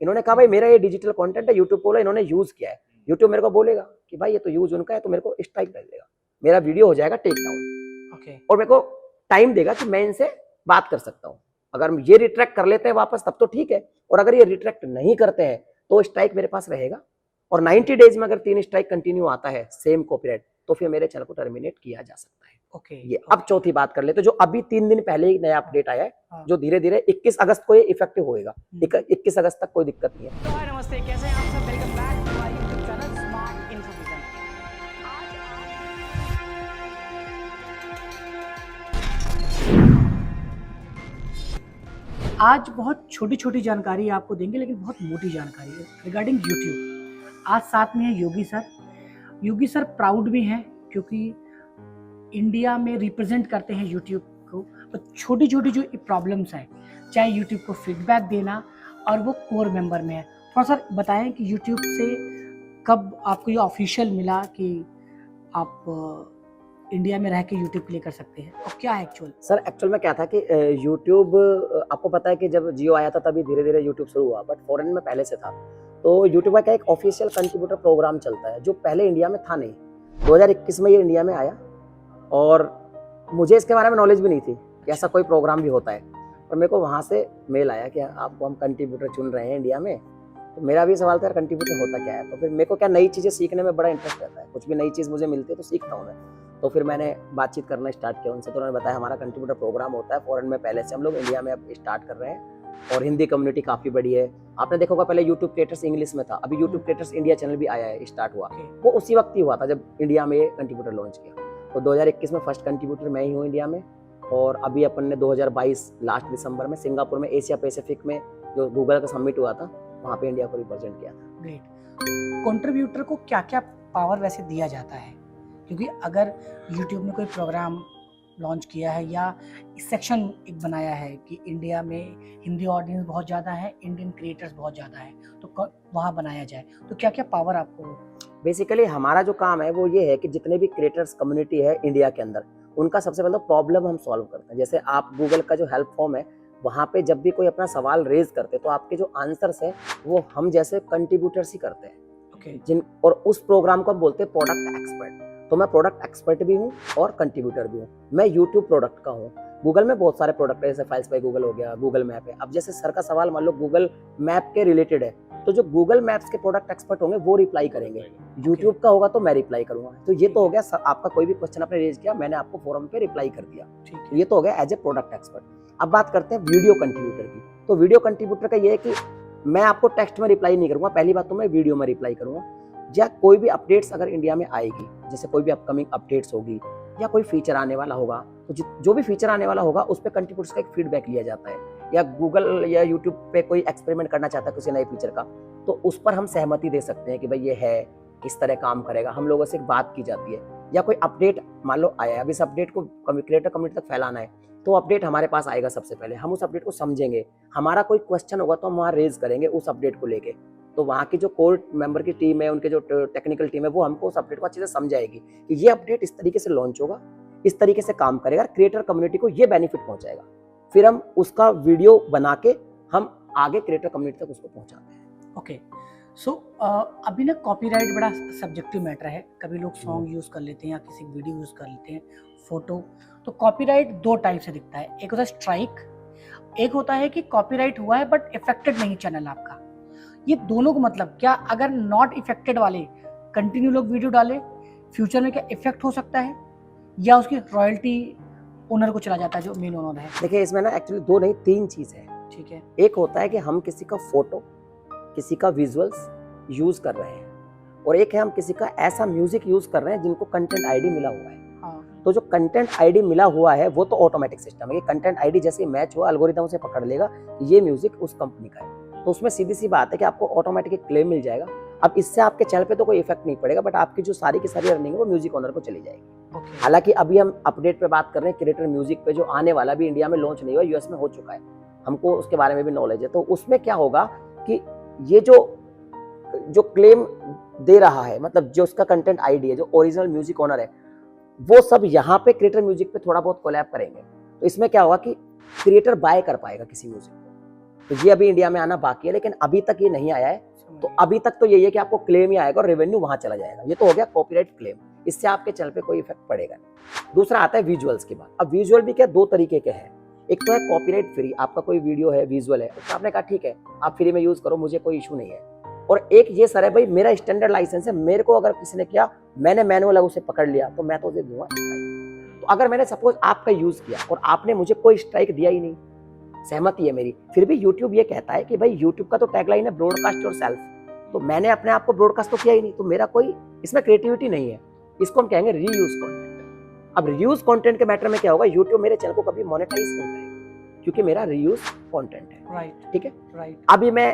इन्होंने कहा भाई मेरा ये डिजिटल कंटेंट है, यूट्यूब बोला इन्होंने यूज किया है, यूट्यूब मेरे को बोलेगा कि भाई ये तो यूज उनका है, तो मेरे को स्ट्राइक कर देगा, मेरा वीडियो हो जाएगा टेक डाउन। और मेरे को टाइम देगा कि मैं इनसे बात कर सकता हूँ। अगर ये रिट्रैक्ट कर लेते हैं वापस तब तो ठीक है, और अगर ये रिट्रैक्ट नहीं करते हैं तो स्ट्राइक मेरे पास रहेगा, और 90 डेज में अगर 3 स्ट्राइक कंटिन्यू आता है सेम कॉपीराइट, तो फिर मेरे चैनल को टर्मिनेट किया जा सकता है। ये अब चौथी बात कर लेते, जो अभी 3 दिन पहले ही नया अपडेट आया है, जो धीरे धीरे 21 अगस्त को ये इफेक्टिव होएगा। 21 अगस्त तक कोई दिक्कत नहीं है। तो हाय नमस्ते, कैसे हैं आप सब? Welcome back to my YouTube channel smart information. आज बहुत छोटी छोटी जानकारी आपको देंगे, लेकिन बहुत मोटी जानकारी है रिगार्डिंग यूट्यूब। आज साथ में है योगी सर। योगी सर प्राउड भी हैं क्योंकि इंडिया में रिप्रेजेंट करते हैं यूट्यूब को। तो छोटी छोटी जो प्रॉब्लम्स हैं, चाहे यूट्यूब को फीडबैक देना, और वो कोर मेंबर में है। थोड़ा सा बताएं कि यूट्यूब से कब आपको ये ऑफिशियल मिला कि आप इंडिया में रह के यूट्यूब प्ले कर सकते हैं, और क्या है एक्चुअल? सर एक्चुअल में क्या था कि यूट्यूब, आपको पता है कि जब जियो आया था तभी धीरे धीरे यूट्यूब शुरू हुआ, बट फॉरेन में पहले से था। तो यूट्यूब का एक ऑफिशियल कंट्रीब्यूटर प्रोग्राम चलता है जो पहले इंडिया में था नहीं। 2021 में ये इंडिया में आया, और मुझे इसके बारे में नॉलेज भी नहीं थी कि ऐसा कोई प्रोग्राम भी होता है। और मेरे को वहाँ से मेल आया कि आपको हम कंट्रीब्यूटर चुन रहे हैं इंडिया में। तो मेरा भी सवाल था कंट्रीब्यूटर होता क्या है। तो फिर मेरे को क्या नई चीज़ें सीखने में बड़ा इंटरेस्ट रहता है, कुछ भी नई चीज़ मुझे मिलती है तो सीखता हूँ मैं। तो फिर मैंने बातचीत करना स्टार्ट किया उनसे, तो उन्होंने बताया हमारा कंट्रीब्यूटर प्रोग्राम होता है फॉरेन में पहले से, हम लोग इंडिया में अब स्टार्ट कर रहे हैं, और हिंदी कम्युनिटी काफ़ी बड़ी है। आपने देखा होगा पहले यूट्यूब क्रिएटर्स इंग्लिश में था, अभी यूट्यूब क्रिएटर्स इंडिया चैनल भी आया है, स्टार्ट हुआ। वो उसी वक्त ही हुआ था जब इंडिया में ये कंट्रीब्यूटर लॉन्च किया। तो 2021 में फर्स्ट कंट्रीब्यूटर मैं ही हूँ इंडिया में, और अभी अपन ने 2022 लास्ट दिसंबर में सिंगापुर में एशिया पैसिफिक में जो गूगल का समिट हुआ था, वहाँ पे इंडिया को रिप्रेजेंट किया था। ग्रेट। कंट्रीब्यूटर को क्या क्या पावर वैसे दिया जाता है? क्योंकि अगर यूट्यूब ने कोई प्रोग्राम लॉन्च किया है या सेक्शन एक बनाया है कि इंडिया में हिंदी ऑडियंस बहुत ज़्यादा है, इंडियन क्रिएटर्स बहुत ज़्यादा है, तो वहाँ बनाया जाए, तो क्या क्या पावर आपको? बेसिकली हमारा जो काम है वो ये है कि जितने भी क्रिएटर्स कम्युनिटी है इंडिया के अंदर, उनका सबसे पहले प्रॉब्लम हम सॉल्व करते हैं। जैसे आप गूगल का जो हेल्प फॉर्म है, वहाँ पे जब भी कोई अपना सवाल रेज करते हैं तो आपके जो आंसर्स हैं वो हम जैसे कंट्रीब्यूटर्स ही करते हैं। और उस प्रोग्राम को हम बोलते हैं प्रोडक्ट एक्सपर्ट। तो मैं प्रोडक्ट एक्सपर्ट भी हूँ और कंट्रीब्यूटर भी हूँ। मैं यूट्यूब प्रोडक्ट का हूँ। गूगल में बहुत सारे प्रोडक्ट है, जैसे फाइल्स बाय गूगल हो गया, गूगल मैप है। अब जैसे सर का सवाल मान लो गूगल मैप के रिलेटेड है, तो जो गूगल मैप्स के प्रोडक्ट एक्सपर्ट होंगे वो रिप्लाई करेंगे। यूट्यूब का होगा तो मैं रिप्लाई करूंगा। तो ये तो हो गया सर, आपका कोई भी क्वेश्चन आपने रेज किया, मैंने आपको फोरम पे रिप्लाई कर दिया। तो ये तो हो गया एज ए प्रोडक्ट एक्सपर्ट। अब बात करते हैं वीडियो कंट्रीब्यूटर की। तो वीडियो कंट्रीब्यूटर का ये है कि मैं आपको टेक्स्ट में रिप्लाई नहीं करूंगा, पहली बात तो मैं वीडियो में रिप्लाई करूंगा। या कोई भी अपडेट्स अगर इंडिया में आएगी, जैसे कोई भी अपकमिंग अपडेट्स होगी या कोई फीचर आने वाला होगा, तो जो भी फीचर आने वाला होगा उस पर कंट्रीब्यूटर्स का एक फीडबैक लिया जाता है। या गूगल या यूट्यूब पे कोई एक्सपेरिमेंट करना चाहता है किसी नए फीचर का, तो उस पर हम सहमति दे सकते हैं कि भाई ये है, किस तरह काम करेगा, हम लोगों से एक बात की जाती है। या कोई अपडेट मान लो आया है, अब इस अपडेट को क्रिएटर कम्युनिटी तक फैलाना है, तो अपडेट हमारे पास आएगा सबसे पहले, हम उस अपडेट को समझेंगे। हमारा कोई क्वेश्चन होगा तो हम वहाँ रेज करेंगे उस अपडेट को लेके। तो वहाँ की जो कोर मेंबर की टीम है, उनके जो टेक्निकल टीम है, वो हमको उस अपडेट को अच्छे से समझाएगी कि ये अपडेट इस तरीके से लॉन्च होगा, इस तरीके से काम करेगा, क्रिएटर कम्युनिटी को ये बेनिफिट पहुंचाएगा। फिर हम उसका वीडियो बना के हम आगे क्रिएटर कम्युनिटी तक उसको पहुंचाते हैं। ओके, सो अभी ना कॉपीराइट बड़ा सब्जेक्टिव मैटर है। कभी लोग सॉन्ग यूज़ कर लेते हैं या किसी वीडियो यूज़ कर लेते हैं, फोटो। तो कॉपीराइट दो टाइप से दिखता है, एक होता है स्ट्राइक, एक होता है कि कॉपीराइट हुआ है बट इफेक्टेड नहीं चैनल आपका। ये दोनों को मतलब क्या, अगर नॉट इफेक्टेड वाले कंटिन्यू लोग वीडियो डाले, फ्यूचर में क्या इफेक्ट हो सकता है, या उसकी रॉयल्टी ओनर को चला जाता है जो मेन ओनर है? देखिए इसमें ना एक्चुअली दो नहीं तीन चीज है। ठीक है। एक होता है कि हम किसी का फोटो, किसी का विजुअल्स यूज कर रहे हैं, और एक है हम किसी का ऐसा म्यूजिक यूज कर रहे हैं जिनको कंटेंट आईडी मिला हुआ है। तो जो कंटेंट आईडी मिला हुआ है वो तो ऑटोमेटिक सिस्टम है, ये कंटेंट आईडी जैसे मैच हुआ एल्गोरिथम उसे पकड़ लेगा कि ये म्यूजिक उस कंपनी का है। तो उसमें सीधी सी बात है कि आपको ऑटोमेटिक क्लेम मिल जाएगा। अब इससे आपके चैनल पे तो कोई इफेक्ट नहीं पड़ेगा, बट आपकी जो सारी की सारी अर्निंग है वो म्यूजिक ओनर को चली जाएगी। हालांकि अभी हम अपडेट पे बात कर रहे हैं क्रिएटर म्यूजिक पे, जो आने वाला भी इंडिया में लॉन्च नहीं हुआ, यूएस में हो चुका है, हमको उसके बारे में भी नॉलेज है। तो उसमें क्या होगा कि ये जो क्लेम दे रहा है, मतलब जो उसका कंटेंट आईडी है, जो ओरिजिनल म्यूजिक ओनर है, वो सब यहाँ पे क्रिएटर म्यूजिक पे थोड़ा बहुत कोलैब करेंगे। तो इसमें क्या होगा कि क्रिएटर बाय कर पाएगा किसी म्यूजिक को, तो ये अभी इंडिया में आना बाकी है, लेकिन अभी तक ये नहीं आया है। तो अभी तक तो यही है कि आपको क्लेम ही आएगा और रेवेन्यू वहां चला जाएगा। ये तो हो गया कॉपीराइट क्लेम, इससे आपके चैनल पे कोई इफेक्ट पड़ेगा नहीं। दूसरा आता है विजुअल्स की बात। अब विजुअल भी क्या, दो तरीके के हैं। एक तो है कॉपीराइट फ्री, आपका कोई वीडियो है, विजुअल है, तो आपने कहा ठीक है आप फ्री में यूज करो, मुझे कोई इशू नहीं है। और एक ये सर है भाई, मेरा स्टैंडर्ड लाइसेंस है, मेरे को अगर किसी ने किया, मैंने मैनुअल उसे पकड़ लिया तो मैं तो उसे दूंगा स्ट्राइक। तो अगर मैंने सपोज आपका यूज किया और आपने मुझे कोई स्ट्राइक दिया ही नहीं, सहमति है मेरी, फिर भी यूट्यूब ये कहता है कि भाई यूट्यूब का तो टैगलाइन है ब्रॉडकास्ट योर सेल्फ, तो मैंने अपने आप को ब्रॉडकास्ट तो किया ही नहीं, तो मेरा कोई इसमें क्रिएटिविटी नहीं है। इसको हम कहेंगे रीयूज कंटेंट। अब रीयूज कंटेंट के मैटर में क्या होगा, यूट्यूब मेरे चैनल को कभी मोनेटाइज नहीं करेगा क्योंकि मेरा रीयूज कंटेंट है। राइट, ठीक है, राइट। अभी मैं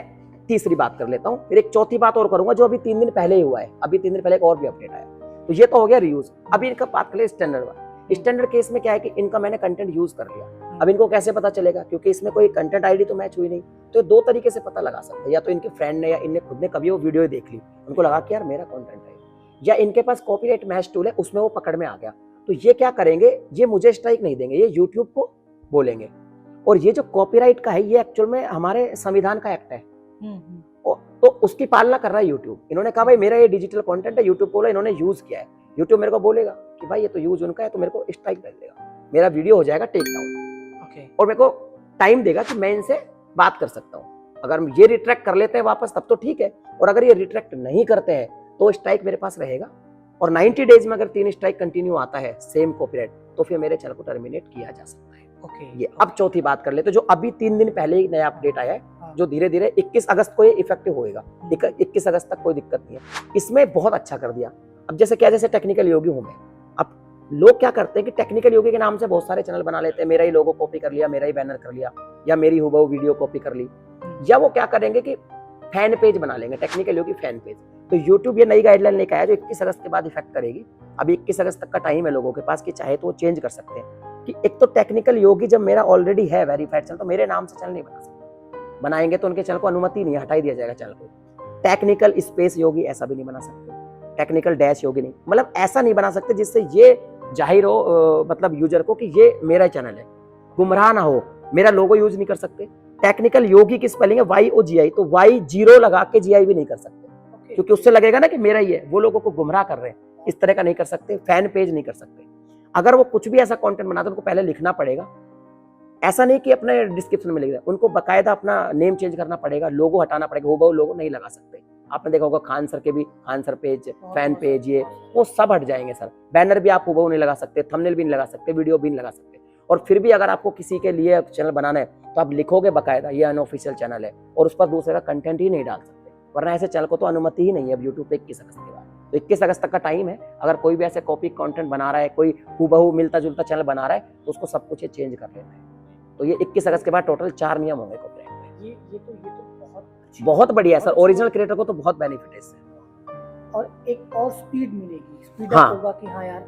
तीसरी बात कर लेता हूँ, फिर एक चौथी बात और करूंगा जो अभी 3 दिन पहले ही हुआ है। अभी 3 दिन पहले एक और भी अपडेट आया। तो ये तो हो गया रीयूज। अभी इनका बात कर ले स्टैंडर्ड वाला। स्टैंडर्ड केस में क्या है कि इनका मैंने कंटेंट यूज कर लिया, अब इनको कैसे पता चलेगा, क्योंकि इसमें कोई कंटेंट आईडी तो मैच हुई नहीं। तो दो तरीके से पता लगा सकते हैं, या तो इनके फ्रेंड ने या इनने खुद ने कभी वो वीडियो देख ली, उनको लगा कि यार मेरा कंटेंट है, या इनके पास कॉपीराइट मैच टूल है, उसमें वो पकड़ में आ गया। तो ये क्या करेंगे, ये मुझे स्ट्राइक नहीं देंगे, ये यूट्यूब को बोलेंगे। और ये जो कॉपीराइट का है, ये एक्चुअल में हमारे संविधान का एक्ट है, तो उसकी पालना कर रहा है यूट्यूब। इन्होंने कहा भाई मेरा ये डिजिटल कंटेंट है, यूट्यूब बोला इन्होंने यूज किया है, यूट्यूब मेरे को बोलेगा कि भाई ये तो यूज उनका है, तो मेरे को स्ट्राइक दे देगा, मेरा वीडियो हो जाएगा टेक डाउन। और मेरे को टाइम देगा कि मैं इनसे बात कर सकता हूँ। अगर ये रिट्रैक्ट कर लेते हैं वापस तब तो ठीक है, और अगर ये रिट्रैक्ट नहीं करते हैं तो स्ट्राइक मेरे पास रहेगा। और 90 डेज में अगर 3 स्ट्राइक कंटिन्यू आता है सेम कॉपीराइट, तो फिर मेरे चैनल को टर्मिनेट किया जा सकता है। ये अब चौथी बात कर लेते हैं, जो अभी 3 दिन पहले ही नया अपडेट आया है, जो धीरे धीरे 21 अगस्त को ये इफेक्टिव होएगा। 21 अगस्त तक कोई दिक्कत नहीं है। इसमें बहुत अच्छा कर दिया। अब जैसे क्या, जैसे टेक्निकल योगी हूं मैं, अब लोग क्या करते हैं कि टेक्निकल योगी के नाम से बहुत सारे चैनल बना लेते हैं, मेरा ही लोगो कॉपी कर लिया, मेरा ही बैनर कर लिया, या मेरी हुबहू वीडियो कॉपी कर ली, या वो क्या करेंगे कि फैन पेज बना लेंगे, टेक्निकल योगी फैन पेज। तो यूट्यूब ये नई गाइडलाइन लेकर आया जो 21 अगस्त के बाद इफेक्ट करेगी। अभी 21 अगस्त तक का टाइम है लोगों के पास कि चाहे तो वो चेंज कर सकते हैं कि एक तो टेक्निकल योगी जब मेरा ऑलरेडी है वेरीफाइड चैनल, तो मेरे नाम से चैनल नहीं बना सकते। बनाएंगे तो उनके चैनल को अनुमति नहीं है, हटा ही दिया जाएगा चैनल को। टेक्निकल स्पेस योगी ऐसा भी नहीं बना सकते, टेक्निकल डैश योगी नहीं, मतलब ऐसा नहीं बना सकते जिससे ये जाहिर हो मतलब यूजर को कि ये मेरा चैनल है, गुमराह ना हो। मेरा लोगो यूज नहीं कर सकते। टेक्निकल योगी की स्पेलिंग है YOGI, तो Y 0 लगा के GI भी नहीं कर सकते, क्योंकि उससे लगेगा ना कि मेरा ही है, वो लोगों को गुमराह कर रहे हैं। इस तरह का नहीं कर सकते। फैन पेज नहीं कर सकते। अगर वो कुछ भी ऐसा कंटेंट बनाते उनको पहले लिखना पड़ेगा, ऐसा नहीं कि अपने डिस्क्रिप्शन में लिख दे, उनको बकायदा अपना नेम चेंज करना पड़ेगा, लोगो हटाना पड़ेगा, हुबहू लोगो नहीं लगा सकते। आपने देखा होगा खान सर के भी, Khan sir page, fan page, ये वो सब हट जाएंगे सर। बैनर भी आप हुबहू नहीं लगा सकते, थंबनेल भी नहीं लगा सकते, वीडियो भी नहीं लगा सकते। और फिर भी अगर आपको किसी के लिए चैनल बनाना है तो आप लिखोगे बकायदा ये अनऑफिशियल चैनल है, और उस पर दूसरे का कंटेंट ही नहीं डाल सकते, वरना ऐसे चैनल को तो अनुमति ही नहीं है अब यूट्यूब पे 21 अगस्त के बाद। तो 21 अगस्त तक का टाइम है। अगर कोई भी ऐसे कॉपी कंटेंट बना रहा है, कोई हुबहू मिलता जुलता चैनल बना रहा है, तो उसको सब कुछ ये चेंज कर लेना है। तो ये 21 अगस्त के बाद टोटल 4 नियम होंगे कॉपीराइट में। ये तो बहुत बढ़िया है सर, ओरिजिनल क्रिएटर को तो बहुत बेनिफिट है इससे। और एक और स्पीड मिलेगी, स्पीड हाँ। अप होगा कि हाँ यार,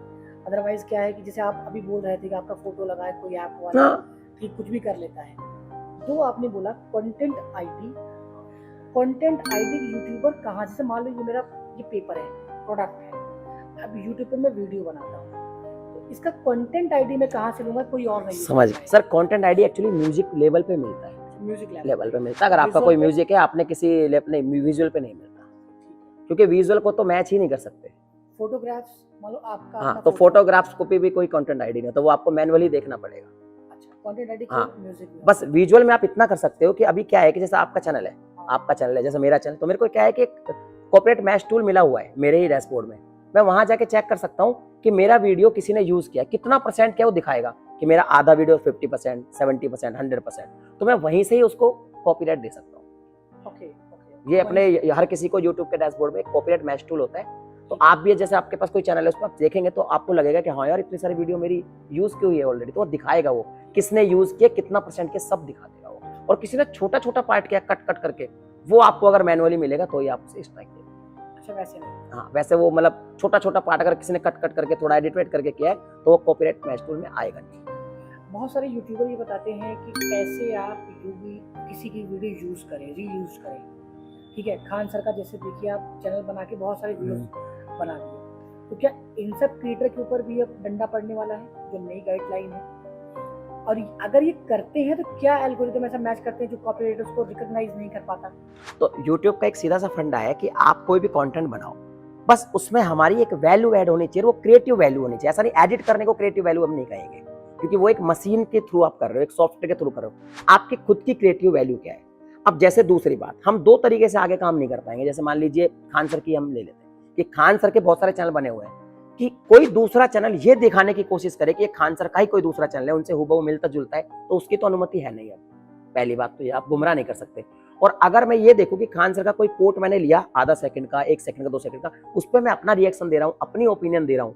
अदरवाइज क्या है कि जैसे आप अभी बोल रहे थे कि आपका फोटो लगा है कोई ऐप वाला, हाँ। कि कुछ भी कर लेता है। तो आपने बोला content ID, content ID YouTuber कहाँ, जैसे मान लो ये मेरा ये पेपर है, प्रोडक्ट है, अब यूट्यूब पे मैं वीडियो बनाता हूँ, तो इसका कंटेंट आईडी मैं कहाँ से लूंगा, कोई और नहीं समझ गए sir. Content ID actually music level पे मिलता है, म्यूजिक लेवल पे मिलता है। अगर आपका कोई म्यूजिक है, आपने किसी नहीं, विजुअल पे नहीं मिलता, क्योंकि विजुअल को तो मैच ही नहीं कर सकते। फोटोग्राफ्स मान लो आपका, हाँ, तो फोटोग्राफ्स को भी कोई कंटेंट आईडी नहीं, तो वो आपको मैनुअली देखना पड़ेगा। अच्छा, कंटेंट आईडी हाँ, म्यूजिक में। बस विजुअल में आप इतना कर सकते हो कि अभी क्या है कि जैसे आपका चैनल है, आपका चैनल है जैसे मेरा चैनल, तो मेरे को क्या है कि कॉर्पोरेट मैच टूल मिला हुआ है मेरे ही डैशबोर्ड में। मैं वहां जाके चेक कर सकता हूँ कि मेरा वीडियो किसी ने यूज किया, कितना परसेंट क्या वो दिखाएगा कि मेरा आधा वीडियो 50%, 70%, 100%, तो मैं वहीं से ही उसको कॉपीराइट दे सकता हूँ। ये अपने हर किसी को यूट्यूब के डैशबोर्ड में कॉपीराइट मैच टूल होता है। तो आप भी जैसे आपके पास कोई चैनल है, उसको आप देखेंगे तो आपको लगेगा कि हाँ यार इतनी सारी वीडियो मेरी यूज की हुई है ऑलरेडी, तो वो दिखाएगा, वो किसने यूज किया, कितना परसेंट के सब दिखा देगा वो। और किसी ने छोटा छोटा पार्ट किया कट कट करके, वो आपको अगर मैनुअली मिलेगा तो ही आप उसे स्ट्राइक देंगे। अच्छा, वैसे नहीं। हाँ, वैसे वो मतलब छोटा छोटा पार्ट अगर किसी ने कट कट करके थोड़ा एडिट करके किया है तो वो कॉपीराइट मैच टूल में आएगा नहीं। बहुत सारे यूट्यूबर ये बताते हैं कि कैसे आप किसी की वीडियो यूज करें, रीयूज करें। ठीक है, खान सर का जैसे देखिए आप चैनल बना के बहुत सारे वीडियोस बना दिए, तो क्या इन सब क्रिएटर के ऊपर भी अब डंडा पड़ने वाला है जो नई गाइडलाइन है? और अगर ये करते हैं तो क्या एल्गोरिदम ऐसा मैच करते हैं जो कॉपीराइट उसको रिकॉग्नाइज नहीं कर पाता? तो यूट्यूब का एक सीधा सा फंडा है कि आप कोई भी कंटेंट बनाओ, बस उसमें हमारी एक वैल्यू ऐड होनी चाहिए, वो क्रिएटिव वैल्यू होनी चाहिए। ऐसा नहीं एडिट करने को क्रिएटिव वैल्यू हम नहीं कहेंगे, क्योंकि वो एक मशीन के थ्रू आप कर रहे हो, एक सॉफ्टवेयर के थ्रू कर रहे हो। आपकी खुद की क्रिएटिव वैल्यू क्या है? अब जैसे दूसरी बात, हम दो तरीके से आगे काम नहीं कर पाएंगे। जैसे मान लीजिए खान सर की हम ले लेते हैं कि खान सर के बहुत सारे चैनल बने हुए हैं, कि कोई दूसरा चैनल ये दिखाने की कोशिश करे कि ये खान सर का ही कोई दूसरा चैनल है, उनसे हुबहू मिलता जुलता है, तो उसकी तो अनुमति है नहीं। अब पहली बात तो ये आप गुमराह नहीं कर सकते। और अगर मैं ये देखूं कि खान सर का कोई कोट मैंने लिया आधा सेकंड का, 1 सेकंड का, 2 सेकंड का, उस पर मैं अपना रिएक्शन दे रहा हूं, अपनी ओपिनियन दे रहा हूं,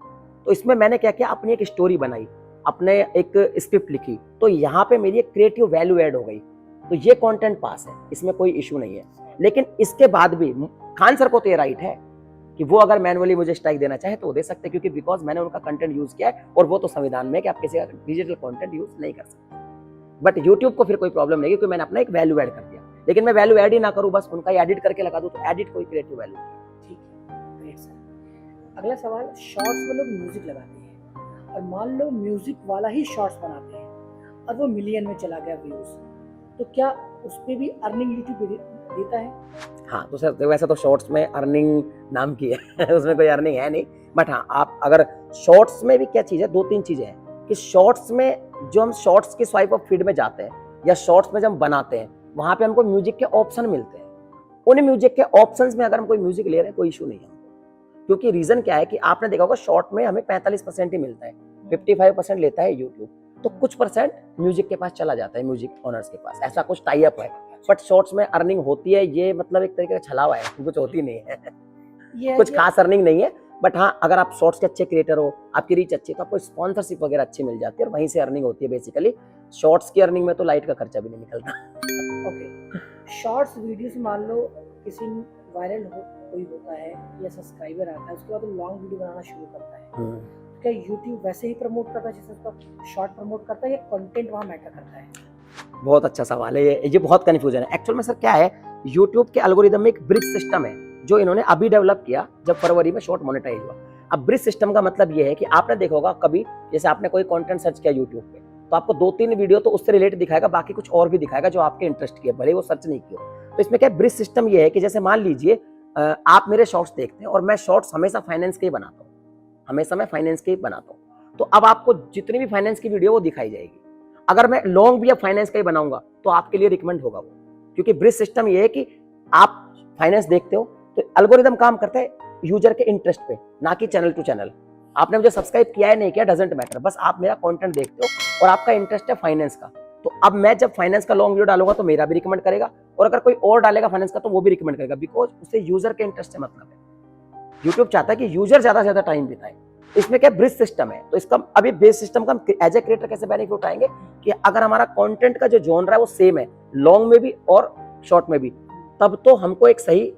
तो इसमें मैंने क्या किया, अपनी एक स्टोरी बनाई, अपने एक स्क्रिप्ट लिखी, तो यहाँ पे मेरी एक क्रिएटिव वैल्यू ऐड हो गई, तो ये कंटेंट पास है, इसमें कोई इशू नहीं है। लेकिन इसके बाद भी खान सर को तो ये राइट है कि वो अगर मैनुअली मुझे स्ट्राइक देना चाहे तो वो दे सकते हैं, क्योंकि बिकॉज मैंने उनका कंटेंट यूज किया है, और वो तो संविधान में कि आप किसी का डिजिटल कंटेंट यूज नहीं कर सकते। बट यूट्यूब को फिर कोई प्रॉब्लम नहीं, क्योंकि मैंने अपना एक वैल्यू ऐड कर दिया। लेकिन मैं वैल्यू ऐड ही ना करूं, बस उनका एडिट करके लगा दूं, तो एडिट कोई क्रिएटिव वैल्यू नहीं। ठीक है, ग्रेट सर। अगला सवाल, शॉर्ट्स में लोग म्यूजिक लगाते हैं और मान लो म्यूजिक वाला ही शॉर्ट्स बनाते हैं और वो मिलियन में चला गया व्यूज, तो क्या उस पर भी अर्निंग यूट्यूब देता है? हाँ, तो सर वैसे तो शॉर्ट्स में अर्निंग नाम की है उसमें कोई अर्निंग है नहीं। बट हाँ, आप अगर शॉर्ट्स में भी क्या चीज़ है, 2-3 चीज़ें हैं कि शॉर्ट्स में जो हम शॉर्ट्स की स्वाइप ऑफ फीड में जाते हैं या शॉर्ट्स में जब हम बनाते हैं, वहाँ पे हमको म्यूजिक के ऑप्शन मिलते हैं। उन म्यूजिक के ऑप्शंस में अगर हम कोई म्यूजिक ले रहे हैं, कोई इशू नहीं है, क्योंकि रीजन क्या है कि आपने देखा होगा शॉर्ट में हमें 45% ही मिलता है, 55% लेता है यूट्यूब, तो कुछ परसेंट म्यूजिक के पास चला जाता है, म्यूजिक ओनर्स के पास, ऐसा कुछ टाई अप है। बट शॉर्ट्स में अर्निंग होती है, ये मतलब एक तरीके का छलावा है, कुछ होती नहीं है कुछ खास अर्निंग नहीं है। बट हाँ, अगर आप शॉर्ट्स के अच्छे क्रिएटर हो, आपकी रीच अच्छी है, तो आपको स्पॉन्सरशिप वगैरह अच्छी मिल जाती है और वहीं से अर्निंग होती है बेसिकली। शॉर्ट्स की अर्निंग में तो लाइट का खर्चा भी नहीं निकलता। ओके, शॉर्ट्स वीडियो से मान लो किसी वायरल हो कोई होता है या सब्सक्राइबर आता है, उसके बाद वो लॉन्ग वीडियो बनाना शुरू करता है, क्या यूट्यूब वैसे ही प्रमोट करता है जैसे उसका शॉर्ट प्रमोट करता है, या कंटेंट वहाँ मैटर करता है? बहुत अच्छा सवाल है ये बहुत कंफ्यूजन है। एक्चुअल में सर क्या है, यूट्यूब के एल्गोरिदम में एक ब्रिज सिस्टम है जो इन्होंने अभी डेवलप किया जब फरवरी में शॉर्ट मोनेटाइज हुआ। अब ब्रिज सिस्टम का मतलब ये है कि आपने देखा होगा कभी, जैसे आपने कोई कंटेंट सर्च किया यूट्यूब पे, तो आपको 2-3 वीडियो तो उससे रिलेटेड दिखाएगा, बाकी कुछ और भी दिखाएगा जो आपके इंटरेस्ट की है, भले वो सर्च नहीं किया। तो इसमें क्या ब्रिज सिस्टम ये है कि जैसे मान लीजिए आप मेरे शॉर्ट्स देखते हैं और मैं शॉर्ट्स हमेशा फाइनेंस के ही बनाता हूँ, हमेशा मैं फाइनेंस के ही बनाता हूँ, तो अब आपको जितनी भी फाइनेंस की वीडियो वो दिखाई जाएगी। अगर मैं लॉन्ग भी अब फाइनेंस का ही बनाऊंगा तो आपके लिए रिकमेंड होगा वो, क्योंकि ब्रिज सिस्टम ये है कि आप फाइनेंस देखते हो तो एल्गोरिदम काम करता है यूजर के इंटरेस्ट पे, ना कि चैनल टू चैनल। आपने मुझे सब्सक्राइब किया है नहीं किया डजेंट मैटर, बस आप मेरा कंटेंट देखते हो और आपका इंटरेस्ट है फाइनेंस का, तो अब मैं जब फाइनेंस का लॉन्ग वीडियो डालूंगा तो मेरा भी रिकमेंड करेगा, और अगर कोई और डालेगा फाइनेंस का तो वो भी रिकमेंड करेगा, बिकॉज उससे यूजर के इंटरेस्ट से मतलब है। यूट्यूब चाहता है कि यूजर ज्यादा से ज्यादा टाइम बिताए। इसमें क्या ब्रिज सिस्टम है, तो इसका अभी बेस सिस्टम का एज ए क्रिएटर कैसे बेनिफिट उठाएंगे कि अगर हमारा कंटेंट का जो जॉनर है वो सेम है लॉन्ग में भी और शॉर्ट में भी, तब तो हमको एक सही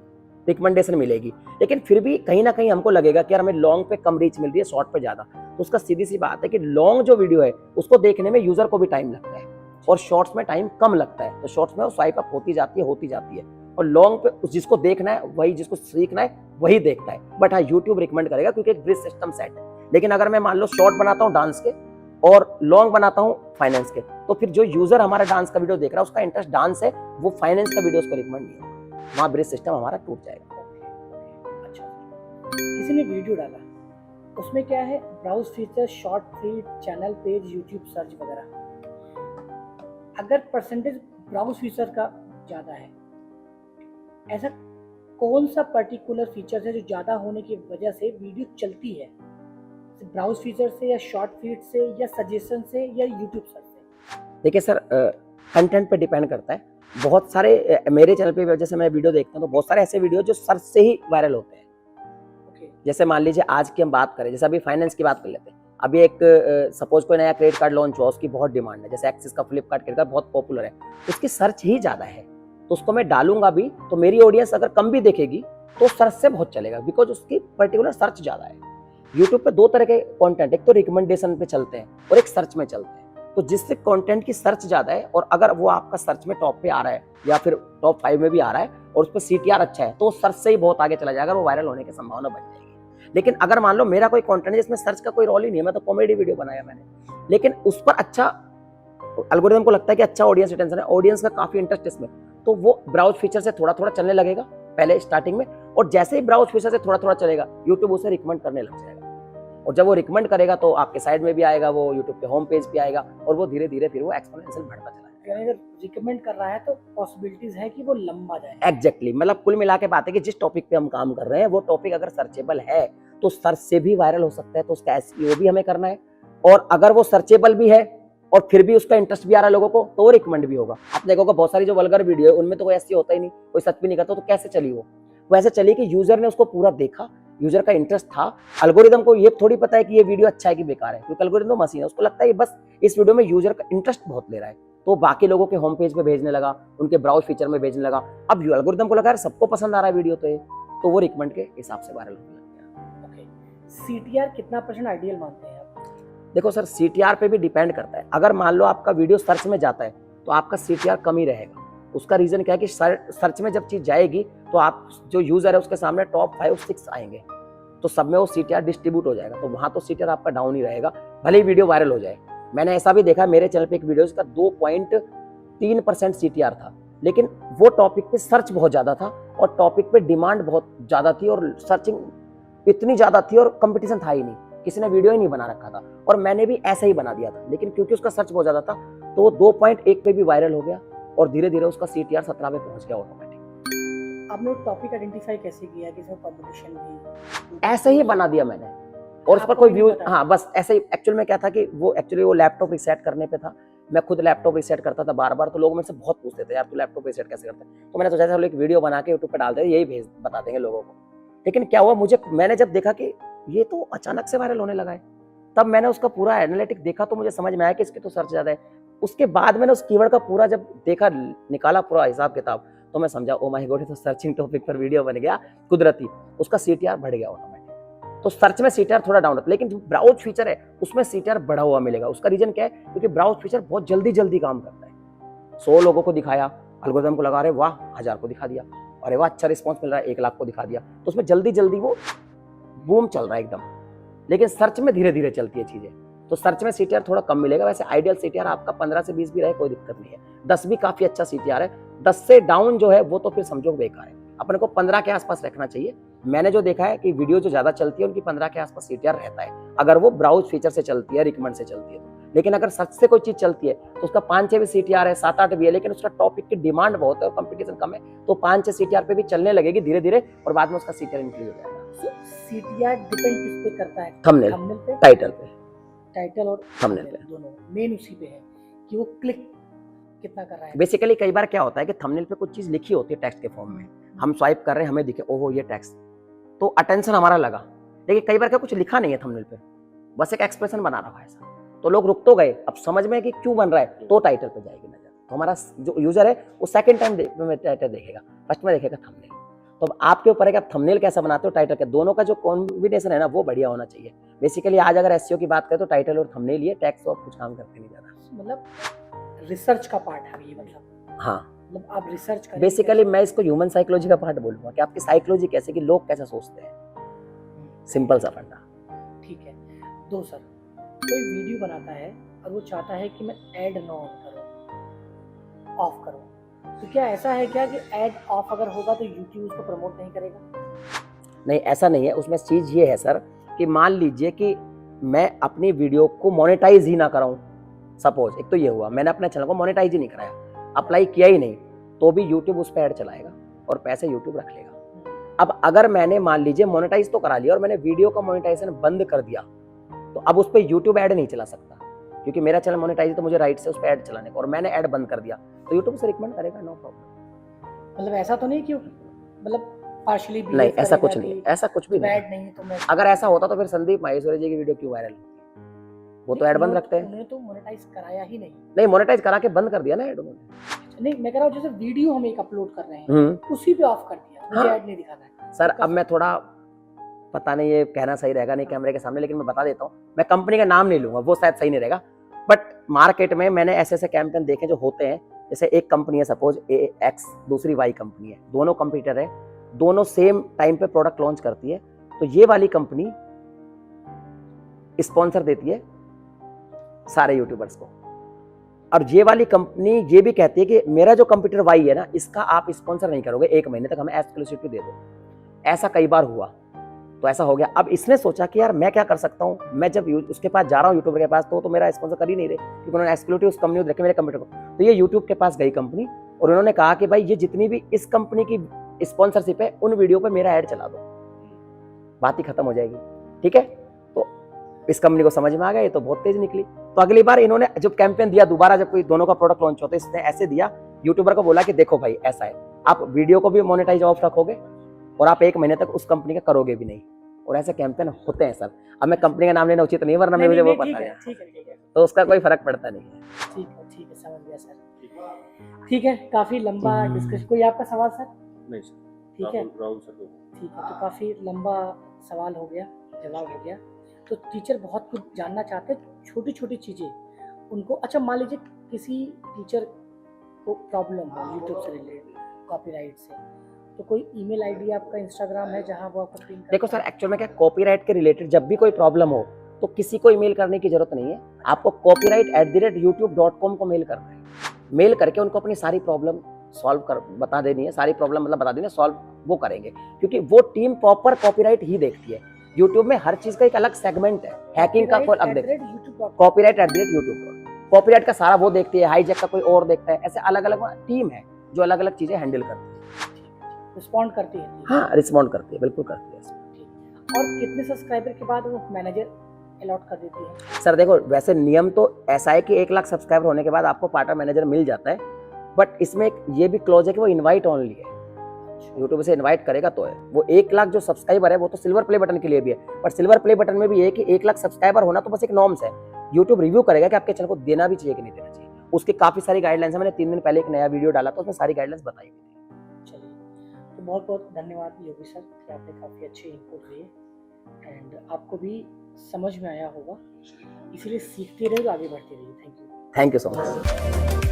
रिकमेंडेशन मिलेगी। लेकिन फिर भी कहीं ना कहीं हमको लगेगा कि यार हमें लॉन्ग पे कम रीच मिल रही है, शॉर्ट पे ज्यादा, तो उसका सीधी सी बात है कि लॉन्ग जो वीडियो है उसको देखने में यूजर को भी टाइम लगता है और शॉर्ट्स में टाइम कम लगता है, तो शॉर्ट्स में वो स्वाइप अप होती जाती है, और लॉन्ग पे जिसको देखना है वही, जिसको सीखना है वही देखता है। बट हाँ, यूट्यूब रिकमेंड करेगा क्योंकि एक ब्रिज सिस्टम सेट है। लेकिन अगर मैं मान लो शॉर्ट बनाता हूँ डांस के और लॉन्ग बनाता हूँ फाइनेंस के, तो फिर जो यूजर हमारा डांस का वीडियो देख रहा है उसका इंटरेस्ट डांस है, वो फाइनेंस का वीडियो उसको रिकमेंड नहीं है, वहाँ ब्रिज सिस्टम हमारा टूट जाएगा। अच्छा, किसी ने वीडियो डाला, उसमें क्या है, browse feature, short feed, channel page, YouTube search वगैरह, अगर परसेंटेज ब्राउज फीचर का ज़्यादा है, ऐसा कौन सा पर्टिकुलर फीचर है जो ज़्यादा होने की वजह से वीडियो चलती है, ब्राउज फीचर से या शॉर्ट फीड से या सजेशन से या यूट्यूब सर्च से? देखिए सर, कंटेंट पे डिपेंड करता है। बहुत सारे मेरे चैनल पे जैसे मैं वीडियो देखता हूँ तो बहुत सारे ऐसे वीडियो जो सर्च से ही वायरल होते हैं। जैसे मान लीजिए आज की हम बात करें, जैसे अभी फाइनेंस की बात कर लेते हैं, अभी एक सपोज कोई नया क्रेडिट कार्ड लॉन्च हुआ, उसकी बहुत डिमांड है, जैसे एक्सिस का फ्लिपकार्ट क्रेडिट कार्ड बहुत पॉपुलर है, उसकी सर्च ही ज़्यादा है, तो उसको मैं डालूंगा भी तो मेरी ऑडियंस अगर कम भी देखेगी तो सर्च से बहुत चलेगा, बिकॉज उसकी पर्टिकुलर सर्च ज़्यादा है। यूट्यूब पे 2 तरह के कंटेंट, एक तो रिकमेंडेशन पे चलते हैं और एक सर्च में चलते हैं। तो जिससे कंटेंट की सर्च ज़्यादा है और अगर वो आपका सर्च में टॉप पे आ रहा है या फिर टॉप 5 में भी आ रहा है और उस पर CTR अच्छा है, तो सर्च से ही बहुत आगे चला जाएगा, वो वायरल होने की संभावना बन जाएगी। लेकिन अगर मान लो मेरा कोई कंटेंट है जिसमें सर्च का कोई रोल ही नहीं है, मैं तो कॉमेडी वीडियो बनाया मैंने, लेकिन उस पर अच्छा एल्गोरिदम को लगता है कि अच्छा ऑडियंस रिटेंशन है, ऑडियंस का काफी इंटरेस्ट इसमें, तो वो ब्राउज फीचर से थोड़ा थोड़ा चलने लगेगा पहले स्टार्टिंग में, और जैसे ही ब्राउज फीचर से थोड़ा थोड़ा चलेगा यूट्यूब उसे रिकमेंड करने लग जाएगा, और जब वो रिकमेंड करेगा तो आपके साइड में भी आएगा, वो यूट्यूब के होम पेज पे आएगा, और वो धीरे धीरे फिर वो एक्सपोनेंशियल बढ़ता चला जाएगा। यानी अगर रिकमेंड कर रहा है तो पॉसिबिलिटीज है कि वो लंबा जाए। एग्जैक्टली, मतलब कुल मिला के बात है कि जिस टॉपिक पे हम काम कर रहे हैं वो टॉपिक अगर सर्चेबल है तो सर्च से भी वायरल हो सकता है, तो उसका एसईओ भी हमें करना है, और अगर वो सर्चेबल भी है और फिर भी उसका इंटरेस्ट भी आ रहा है लोगों को तो रिकमेंड भी होगा। आप देखोगे बहुत सारी जो वल्गर वीडियो है उनमें तो कोई ऐसी होता ही नहीं, कोई सच भी नहीं करता, तो कैसे चली वो ऐसे चली कि यूजर ने उसको पूरा देखा, यूजर का इंटरेस्ट था। एल्गोरिदम को ये थोड़ी पता है कि ये वीडियो अच्छा है कि बेकार है, क्योंकि एल्गोरिदम तो मशीन है, उसको लगता है बस इस वीडियो में यूजर का इंटरेस्ट बहुत ले रहा है, तो बाकी लोगों के होम पेज पे भेजने लगा, उनके ब्राउज फीचर में भेजने लगा। अब एल्गोरिदम को लगा सबको पसंद आ रहा है वीडियो, तो वो रिकमेंड के हिसाब से वायरल होने लग गया। ओके, सीटीआर कितना % आइडियल मानते हैं आप? देखो सर, सीटीआर पे भी डिपेंड करता है। अगर मान लो आपका वीडियो सर्च में जाता है तो आपका सीटीआर कम ही रहेगा। उसका रीजन क्या है कि सर्च में जब चीज जाएगी तो आप जो यूजर है उसके सामने टॉप 5-6 आएंगे, तो सब में वो सीटीआर डिस्ट्रीब्यूट हो जाएगा, तो वहां तो सीटीआर आपका डाउन ही रहेगा, भले ही वीडियो वायरल हो जाए। मैंने ऐसा भी देखा, मेरे चैनल पे एक वीडियो जिसका 2.3% सीटीआर था, लेकिन वो टॉपिक पे सर्च बहुत ज्यादा था और टॉपिक पे डिमांड बहुत ज्यादा थी और सर्चिंग इतनी ज्यादा थी और कंपटीशन था ही नहीं, किसी ने वीडियो ही नहीं बना रखा था, और मैंने भी ऐसा ही बना दिया था, लेकिन क्योंकि उसका सर्च बहुत ज्यादा था तो वो 2.1 पे भी वायरल हो गया और धीरे धीरे उसका सीटीआर 17 पे पहुंच गया ऑटोमेटिक। आपने टॉपिक आइडेंटिफाई कैसे किया कि इसमें कंपटीशन भी? ऐसे ही बना दिया मैंने, और उस पर कोई व्यूज, हाँ बस ऐसे ही। एक्चुअल में क्या था कि वो लैपटॉप रिसेट करने पे था, मैं खुद लैपटॉप रिसेट करता था बार बार, तो लोग मुझसे बहुत पूछते थे यार तू लैपटॉप रिसेट कैसे करता है, तो मैंने सोचा चलो एक वीडियो बना के यूट्यूब पे डाल दे, यही बता देंगे लोगों को। लेकिन क्या हुआ, मैंने जब देखा कि ये तो अचानक से वायरल होने लगा है, तब मैंने उसका पूरा एनालिटिक देखा तो मुझे समझ में आया कि इसके तो सर्च ज्यादा है। उसके बाद मैंने उस कीवर्ड का पूरा जब देखा, निकाला पूरा हिसाब किताब, तो मैं समझा ओ माय गॉड, तो सर्चिंग टॉपिक पर वीडियो बन गया कुदरती, उसका सीटीआर बढ़ गया ऑटोमेटिक। तो सर्च में सीटीआर थोड़ा डाउन, लेकिन जो ब्राउज फीचर है उसमें सीटीआर बढ़ा हुआ मिलेगा। उसका रीजन क्या है, क्योंकि ब्राउज फीचर बहुत जल्दी जल्दी काम करता है। 100 लोगों को दिखाया, एल्गोरिथम को लगा रहे वाह 1000 को दिखा दिया, अरे वाह अच्छा रिस्पॉन्स मिल रहा है, 1 लाख को दिखा दिया, तो उसमें जल्दी जल्दी वो बूम चल रहा है एकदम। लेकिन सर्च में धीरे धीरे चलती है चीजें, तो सर्च में सीटीआर थोड़ा कम मिलेगा। वैसे आइडियल सीटीआर आपका 15 से 20 भी रहे कोई दिक्कत नहीं है, 10 भी काफी अच्छा सीटीआर है। 10 से डाउन जो है वो तो फिर समझो बेकार है, अपने को 15 के आसपास रखना चाहिए। मैंने जो देखा है कि वीडियो जो ज्यादा चलती है उनकी 15 के आसपास सीटीआर रहता है, अगर वो ब्राउज फीचर से चलती है, रिकमेंड से चलती है। लेकिन अगर सर्च से कोई चीज चलती है तो उसका 5-6 भी सीटीआर है, 7-8 भी है, लेकिन उसका टॉपिक की डिमांड बहुत है और कंपटीशन कम है, तो 5-6 सीटीआर पे भी चलने लगेगी धीरे धीरे, और बाद में उसका सीटीआर इंक्रीज हो जाएगा। सीटीआर डिपेंड किस पे करता है? थंबनेल पे, टाइटल और थंबनेल पे, दोनों मेन उसी पे है कि वो क्लिक कितना कर रहा है। बेसिकली कई बार क्या होता है कि थंबनेल पे कुछ चीज लिखी होती है टेक्स्ट के फॉर्म में, हम स्वाइप कर रहे हैं, हमें दिखे ओहो ये टेक्स्ट, तो अटेंशन हमारा लगा, लेकिन कई बार क्या कुछ लिखा नहीं है थंबनेल पे, बस एक एक्सप्रेशन बना रहा है ऐसा, तो लोग रुक तो गए, अब समझ में कि क्यों बन रहा है, तो टाइटल पे जाएगी नजर, तो हमारा जो यूजर है वो सेकंड टाइम टाइटल देखेगा, फर्स्ट में देखेगा थंबनेल। तो अब आपके ऊपर है कि आप थंबनेल कैसा बनाते हो, टाइटल के, दोनों का जो कॉम्बिनेशन है ना वो बढ़िया होना चाहिए। बेसिकली आज अगर एसईओ की बात करें तो टाइटल और थंबनेल, ये टैक्स तो कुछ काम करते नहीं ज्यादा, मतलब रिसर्च का पार्ट है ये, मतलब हाँ मतलब आप रिसर्च करें। बेसिकली मैं इसको ह्यूमन साइकोलॉजी का पार्ट बोलूंगा कि आपकी साइकोलॉजी कैसे, कि लोग कैसे सोचते हैं, सिंपल सा फंडा। ठीक है। दो सर, कोई वीडियो बनाता है और वो चाहता है कि मैं ऐड ना ऑन करूं, ऑफ करूं, तो क्या ऐसा है क्या कि ऐड ऑफ अगर होगा तो यूट्यूब उसको प्रमोट नहीं करेगा? नहीं ऐसा नहीं है, उसमें चीज ये है सर कि मान लीजिए कि मैं अपनी वीडियो को मोनेटाइज ही ना कराऊं, सपोज, एक तो ये हुआ मैंने अपने चैनल को मोनेटाइज ही नहीं कराया, अप्लाई किया ही नहीं, तो भी यूट्यूब उस पर ऐड चलाएगा और पैसे यूट्यूब रख लेगा। अब अगर मैंने मान लीजिए मोनेटाइज तो करा लिया और मैंने वीडियो का मोनेटाइजेशन बंद कर दिया, तो अब उस पर यूट्यूब ऐड नहीं चला सकता, क्योंकि मेरा चैनल मोनेटाइज है तो मुझे राइट से उस पर ऐड चलाने का, और मैंने ऐड बंद कर दिया तो यूट्यूब से रिकमेंड करेगा, नो प्रॉब्लम। मतलब ऐसा तो नहीं कि मतलब पार्शियली नहीं ऐसा कुछ नहीं, ऐसा कुछ भी नहीं। ऐड नहीं तो मैं, अगर ऐसा होता तो फिर संदीप माहेश्वरी जी की वीडियो क्यों वायरल, वो तो ऐड बंद रखते हैं। उन्होंने तो मोनेटाइज कराया ही नहीं। नहीं मोनेटाइज करा के बंद कर दिया ना ऐड उन्होंने। नहीं मैं कह रहा हूँ जैसे वीडियो हम एक अपलोड कर रहे हैं उसी पे ऑफ कर दिया, मुझे ऐड नहीं दिखाना है। सर अब मैं थोड़ा, पता नहीं ये कहना सही रहेगा नहीं कैमरे के सामने, लेकिन मैं बता देता हूँ, मैं कंपनी का नाम नहीं लूंगा, वो शायद सही नहीं रहेगा, बट मार्केट में मैंने ऐसे ऐसे कैंपेन देखे जो होते हैं, जैसे एक कंपनी है सपोज एक्स, दूसरी वाई कंपनी है, दोनों कंपटीटर है, दोनों सेम टाइम पे प्रोडक्ट लॉन्च करती है, तो ये वाली कंपनी स्पॉन्सर देती है सारे यूट्यूबर्स को, और ये वाली कंपनी ये भी कहती है कि मेरा जो कंप्यूटर वाई है ना, इसका आप स्पॉन्सर नहीं करोगे, 1 महीने तक हमें एक्सक्लूसिविटी दे दो। ऐसा कई बार हुआ, तो ऐसा हो गया। अब इसने सोचा कि यार मैं क्या कर सकता हूँ, मैं जब उसके पास जा रहा हूँ यूट्यूबर के पास, तो मेरा स्पॉन्सर कर ही नहीं रहे, क्योंकि उन्होंने एक्सक्लूसिव उस कंपनी को रखे मेरे कंप्यूटर को। तो ये यूट्यूब के पास गई कंपनी, और उन्होंने कहा कि भाई ये जितनी भी इस कंपनी की स्पॉन्सरशिप है, उन वीडियो पे मेरा ऐड चला दो, बात ही खत्म हो जाएगी। ठीक है, तो इस कंपनी को समझ में आ गया, ये तो बहुत तेज निकली। तो अगली बार इन्होंने जब कैंपेन दिया दोबारा, जब कोई दोनों का प्रोडक्ट लॉन्च होता है, इसने ऐसे दिया, यूट्यूबर को बोला कि देखो भाई ऐसा है, आप वीडियो को भी मोनेटाइज ऑफ रखोगे और आप 1 महीने तक उस कंपनी का करोगे भी नहीं। और ऐसे कैंपेन होते हैं सर। अब मैं कंपनी का नाम लेना उचित नहीं, वरना मुझे वो पता है, ठीक है, तो उसका कोई फर्क पड़ता नहीं है। ठीक है, समझ गया सर। ठीक है, काफी लंबा डिस्कशन। कोई आपका सवाल सर? नहीं सर, ठीक है, राहुल सर को। ठीक है, तो काफी लंबा सवाल हो गया, जवाब हो गया। तो टीचर बहुत कुछ जानना चाहते हैं, छोटी छोटी चीजें उनको। अच्छा, मान लीजिए किसी टीचर को प्रॉब्लम हो यूट्यूब से रिलेटेड, कॉपीराइट से, तो कोई ईमेल आईडी आपका, इंस्टाग्राम है जहां वो आपको पिन देखो सर, एक्चुअल में क्या, कॉपीराइट के रिलेटेड जब भी कोई प्रॉब्लम हो तो किसी को ईमेल करने की जरूरत नहीं है, आपको copyright@youtube.com को मेल करना है। मेल करके उनको अपनी सारी प्रॉब्लम सॉल्व कर बता देनी है, सारी प्रॉब्लम मतलब बता देनी है, सॉल्व वो करेंगे, क्योंकि वो टीम प्रॉपर कॉपीराइट ही देखती है। यूट्यूब में हर चीज का एक अलग सेगमेंट है, हैकिंग का कोई अलग देखते हैं, copyright@youtube.com, कॉपीराइट का सारा वो देखती है, हाईजैक का कोई और देखता है, ऐसे अलग अलग टीम है जो अलग अलग चीजें हैंडल करती है, रिस्पॉन्ड करती है। हाँ रिस्पॉन्ड करती है, बिल्कुल करती है। और कितने सब्सक्राइबर के बाद वो मैनेजर अलॉट कर देती है? सर देखो, वैसे नियम तो ऐसा है कि 1 लाख सब्सक्राइबर होने के बाद आपको पार्टनर मैनेजर मिल जाता है, बट इसमें एक ये भी क्लॉज है कि वो इनवाइट ओनली है, यूट्यूब से इनवाइट करेगा तो है। वो 1 लाख जो सब्सक्राइबर है वो तो सिल्वर प्ले बटन के लिए भी है, बट सिल्वर प्ले बटन में भी ये है कि 1 लाख सब्सक्राइबर होना तो बस एक नॉर्म्स है। यूट्यूब रिव्यू करेगा कि आपके चैनल को देना भी चाहिए कि नहीं देना चाहिए, उसकी काफी सारी गाइडलाइंस है। मैंने 3 दिन पहले एक नया वीडियो डाला था, उसमें सारी गाइडलाइंस बताई हुई थी। चलिए, तो बहुत बहुत धन्यवाद योगी सर कि आपने काफ़ी अच्छे इनपुट दिए, एंड आपको भी समझ में आया होगा, इसीलिए सीखते रहिए, आगे बढ़ते रहिए। Thank you. Thank you so much.